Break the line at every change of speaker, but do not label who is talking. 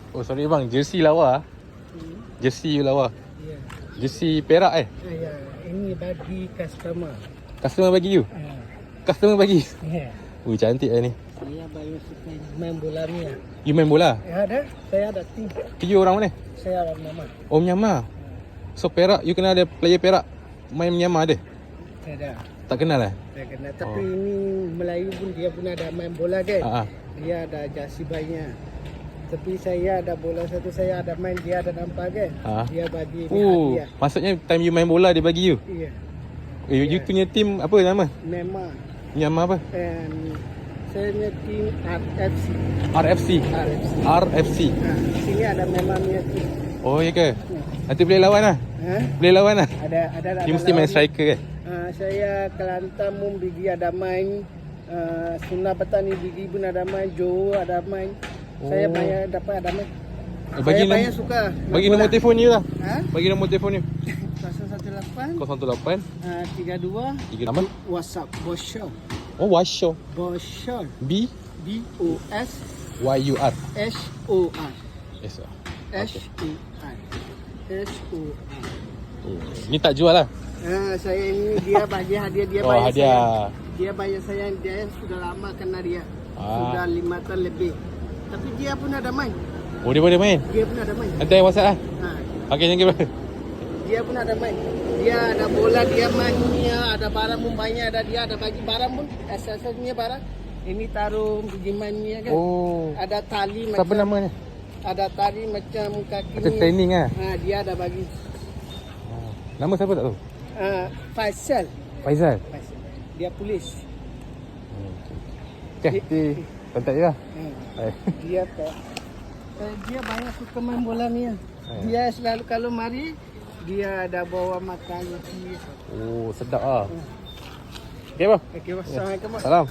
Oh sorry bang, jersey lawa. Jersey lawa.
Ya.
Jersey perak
Ya, ini bagi customer.
Customer bagi you?
Ya.
Customer bagi?
Ya.
Cantik lah ni.
Saya banyak suka main bola ni.
You main bola?
Ya ada, saya ada tim.
You orang mana?
Saya ada nama.
Oh Myanmar. So perak, you kenal ada player perak main Myanmar ada?
Saya ada.
Tak kenal lah?
Saya kenal. Tapi ini Melayu pun dia pun ada main bola kan.
Ah, ah.
Dia ada jersey banyak. Tapi saya ada bola satu, saya ada main, dia ada nampak kan.
Ah.
Dia bagi ni hadiah.
Maksudnya time you main bola dia bagi you?
Iya.
You punya team apa nama?
Memang.
Myanmar apa?
And saya punya tim RFC.
RFC.
RFC.
RFC.
Sini ada memangnya tim.
Oh iya ke? Nanti boleh lawan lah?
Ha?
Boleh lawan lah?
Ada.
You mesti main striker kan?
Saya Kelantan pun bigi ada main. Sungai Petani bigi pun ada main. Johor ada main. Saya banyak dapat ada main.
Bagi
Saya banyak suka.
Bagi nombor telefon you lah.
Ha?
Bagi nombor telefon you.
018
018
32
38
WhatsApp Bosho.
Oh Washo.
Bosho.
B
BOS
Y U R.
SOR.
Yes sir.
SOR. SOR.
Ni tak jual lah.
Saya ini dia bagi hadiah, dia
Oh,
bayar
hadiah.
saya. Dia bayar saya, dia sudah lama kena dia. Sudah 5 tahun lebih. Tapi dia pun ada main.
Oh dia boleh main.
Dia pun ada main.
Nanti saya WhatsApp lah. Okay thank you.
Dia pun ada main. Dia ada bola, dia main, dia ada barang pun banyak, ada dia ada bagi barang pun. Asalnya barang. Ini taruh pergi mainnya kan.
Oh.
Ada tali
Siapa
macam.
namanya?
Ada tali macam kaki
Macam
ni.
training lah.
Dia ada bagi.
Nama siapa tak tahu?
Faisal.
Faizal.
Dia polis.
Okay, nanti kontak je lah.
Dia tak. Dia banyak suka main bola ni. Dia selalu kalau mari dia ada bawa makan nasi.
Oh sedap lah. Okay bang.
Okey, wassalamualaikum.
Salam.